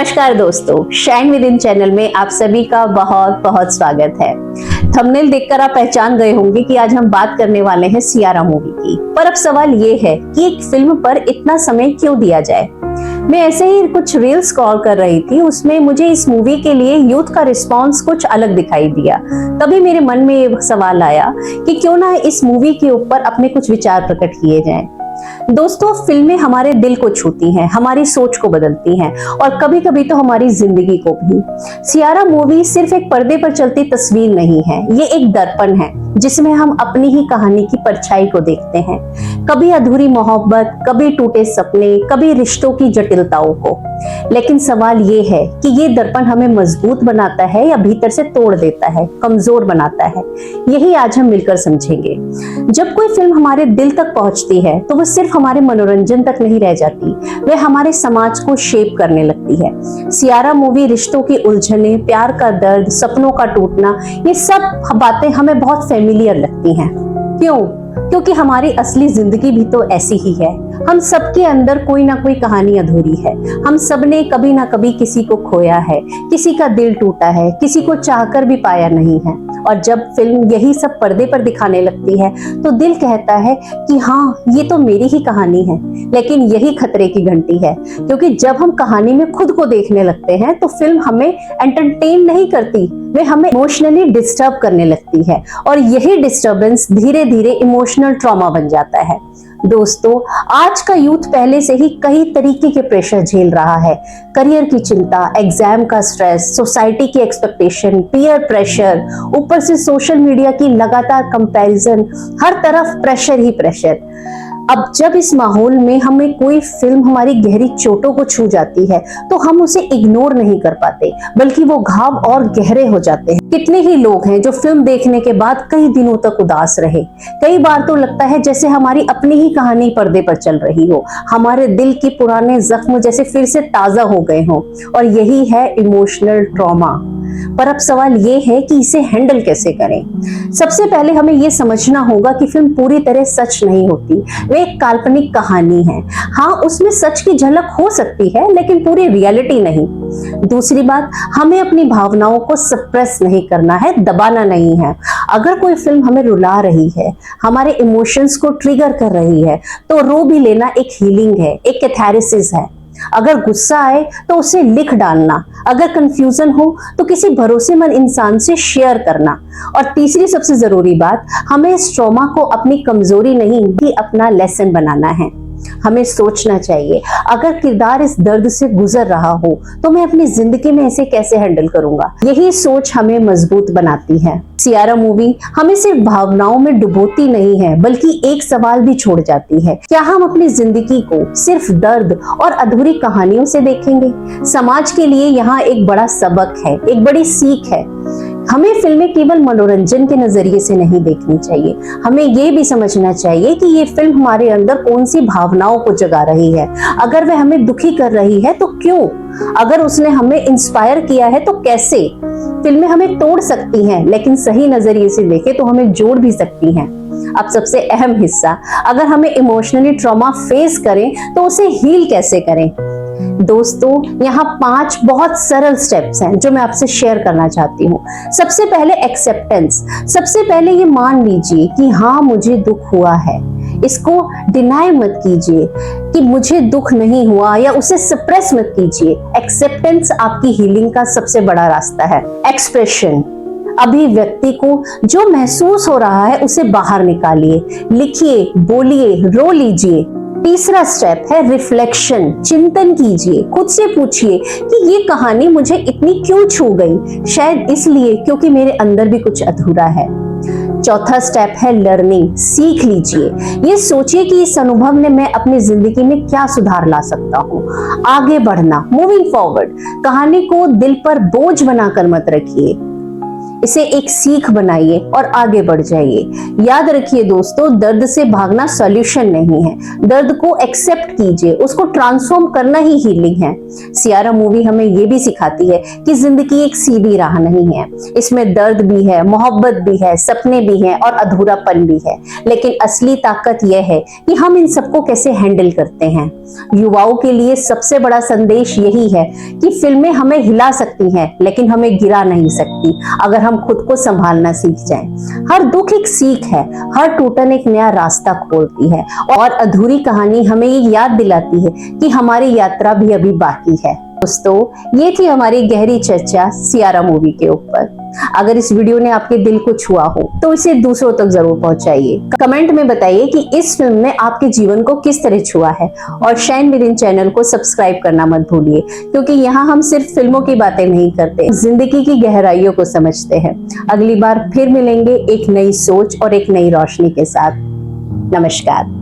नमस्कार दोस्तों, shine with in channel में आप सभी का बहुत बहुत स्वागत है। थंबनेल देखकर आप पहचान गए होंगे कि आज हम बात करने वाले हैं सियारा मूवी की। पर अब सवाल ये है कि एक फिल्म पर इतना समय क्यों दिया जाए। मैं ऐसे ही कुछ रील्स स्क्रॉल कर रही थी, उसमें मुझे इस मूवी के लिए यूथ का रिस्पांस कुछ अलग दिखाई दिया। तभी मेरे मन में ये सवाल आया कि क्यों ना इस मूवी के ऊपर अपने कुछ विचार प्रकट किए जाएं। दोस्तों, फिल्में हमारे दिल को छूती हैं, हमारी सोच को बदलती हैं और कभी कभी तो हमारी जिंदगी को भी। सियारा मूवी सिर्फ एक पर्दे पर चलती तस्वीर नहीं है, ये एक दर्पण है जिसमें हम अपनी ही कहानी की परछाई को देखते हैं। कभी अधूरी मोहब्बत, कभी टूटे सपने, कभी रिश्तों की जटिलताओं को। लेकिन सवाल ये है कि ये दर्पण हमें मजबूत बनाता है या भीतर से तोड़ देता है, कमजोर बनाता है। यही आज हम मिलकर समझेंगे। जब कोई फिल्म हमारे दिल तक पहुंचती है तो वो सिर्फ हमारे मनोरंजन तक नहीं रह जाती, वे हमारे समाज को शेप करने लगती है। सियारा मूवी रिश्तों की उलझने, प्यार का दर्द, सपनों का टूटना, ये सब बातें हमें बहुत फेमिलियर लगती हैं। क्यों? क्योंकि हमारी असली जिंदगी भी तो ऐसी ही है। हम सबके अंदर कोई ना कोई कहानी अधूरी है। हम सबने कभी ना कभी किसी को खोया है, किसी का दिल टूटा है, किसी को चाहकर भी पाया नहीं है। और जब फिल्म यही सब पर्दे पर दिखाने लगती है तो दिल कहता है कि हाँ, ये तो मेरी ही कहानी है। लेकिन यही खतरे की घंटी है, क्योंकि जब हम कहानी में खुद को देखने लगते हैं तो फिल्म हमें एंटरटेन नहीं करती, वे हमें इमोशनली डिस्टर्ब करने लगती है। और यही डिस्टर्बेंस धीरे धीरे इमोशनल ट्रॉमा बन जाता है। दोस्तों, आज का यूथ पहले से ही कई तरीके के प्रेशर झेल रहा है। करियर की चिंता, एग्जाम का स्ट्रेस, सोसाइटी की एक्सपेक्टेशन, पीयर प्रेशर, ऊपर से सोशल मीडिया की लगातार कंपैरिजन, हर तरफ प्रेशर ही प्रेशर। अब जब इस माहौल में हमें कोई फिल्म हमारी गहरी चोटों को छू जाती है तो हम उसे इग्नोर नहीं कर पाते, बल्कि वो घाव और गहरे हो जाते हैं। कितने ही लोग हैं जो फिल्म देखने के बाद कई दिनों तक उदास रहे। कई बार तो लगता है जैसे हमारी अपनी ही कहानी पर्दे पर चल रही हो, हमारे दिल के पुराने जख्म जैसे फिर से ताजा हो गए हों। और यही है इमोशनल ट्रॉमा। पर अब सवाल ये है कि इसे हैंडल कैसे करें। सबसे पहले हमें ये समझना होगा कि फिल्म पूरी तरह सच नहीं होती, वे एक काल्पनिक कहानी है। हाँ, उसमें सच की झलक हो सकती है, लेकिन पूरी रियलिटी नहीं। दूसरी बात, हमें अपनी भावनाओं को सप्रेस नहीं करना है, दबाना नहीं है। अगर कोई फिल्म हमें रुला रही है, हमारे इमोशंस को ट्रिगर कर रही है, तो रो भी लेना एक हीलिंग है, एक कैथारसिस है। अगर गुस्सा आए तो उसे लिख डालना, अगर कंफ्यूजन हो तो किसी भरोसेमंद इंसान से शेयर करना। और तीसरी सबसे जरूरी बात, हमें इस ट्रॉमा को अपनी कमजोरी नहीं भी अपना लेसन बनाना है। हमें सोचना चाहिए, अगर किरदार इस दर्द से गुजर रहा हो तो मैं अपनी जिंदगी में इसे कैसे हैंडल करूंगा। यही सोच हमें मजबूत बनाती है। सियारा मूवी हमें सिर्फ भावनाओं में डुबोती नहीं है, बल्कि एक सवाल भी छोड़ जाती है। क्या हम अपनी जिंदगी को सिर्फ दर्द और अधूरी कहानियों से देखेंगे? समाज के लिए यहाँ एक बड़ा सबक है, एक बड़ी सीख है। हमें फिल्में केवल मनोरंजन के नजरिए से नहीं देखनी चाहिए। हमें ये भी समझना चाहिए कि ये फिल्म हमारे अंदर कौन सी भावनाओं को जगा रही है। अगर वह हमें दुखी कर रही है तो क्यों? अगर उसने हमें इंस्पायर किया है तो कैसे? फिल्में हमें तोड़ सकती हैं, लेकिन सही नजरिए से देखें तो हमें जोड़ भी सकती हैं। अब सबसे अहम हिस्सा, अगर हमें इमोशनली ट्रॉमा फेस करें तो उसे हील कैसे करें। दोस्तों, यहाँ 5 बहुत सरल स्टेप्स हैं जो मैं आपसे शेयर करना चाहती हूँ। सबसे पहले एक्सेप्टेंस। सबसे पहले ये मान लीजिए कि हाँ, मुझे दुख हुआ है। इसको डिनाई मत कीजिए कि मुझे दुख नहीं हुआ, या उसे सप्रेस मत कीजिए। एक्सेप्टेंस आपकी हीलिंग का सबसे बड़ा रास्ता है। एक्सप्रेशन, अभिव्यक्ति को जो महसूस हो रहा है उसे बाहर निकालिए, लिखिए, बोलिए, रो लीजिए। तीसरा स्टेप है रिफ्लेक्शन। चिंतन कीजिए, खुद से पूछिए कि ये कहानी मुझे इतनी क्यों छू गई। शायद इसलिए क्योंकि मेरे अंदर भी कुछ अधूरा है। चौथा स्टेप है लर्निंग। सीख लीजिए, ये सोचिए कि इस अनुभव ने मैं अपनी जिंदगी में क्या सुधार ला सकता हूँ। आगे बढ़ना, मूविंग फॉरवर्ड। कहानी को दिल पर बोझ बनाकर मत रखिए। इसे एक सीख बनाइए और आगे बढ़ जाइए। याद रखिए दोस्तों, दर्द से भागना सॉल्यूशन नहीं है। दर्द को एक्सेप्ट कीजिए, उसको ट्रांसफॉर्म करना ही हीलिंग है। सियारा मूवी हमें ये भी सिखाती है कि जिंदगी एक सीधी राह नहीं है। इसमें दर्द भी है, मोहब्बत भी है, सपने भी हैं और अधूरापन भी है। लेकिन असली ताकत यह है कि हम इन सबको कैसे हैंडल करते हैं। युवाओं के लिए सबसे बड़ा संदेश यही है कि फिल्में हमें हिला सकती हैं, लेकिन हमें गिरा नहीं सकती अगर हम खुद को संभालना सीख जाएं। हर दुख एक सीख है, हर टूटन एक नया रास्ता खोलती है और अधूरी कहानी हमें ये याद दिलाती है कि हमारी यात्रा भी अभी बाकी है। दोस्तों, ये थी हमारी गहरी चर्चा सियारा मूवी के ऊपर। अगर इस वीडियो ने आपके दिल को छुआ हो तो इसे दूसरों तक जरूर पहुंचाइए। कमेंट में बताइए कि इस फिल्म ने आपके जीवन को किस तरह छुआ है और शाइन विद इन चैनल को सब्सक्राइब करना मत भूलिए, क्योंकि यहाँ हम सिर्फ फिल्मों की बातें नहीं करते, जिंदगी की गहराइयों को समझते हैं। अगली बार फिर मिलेंगे एक नई सोच और एक नई रोशनी के साथ। नमस्कार।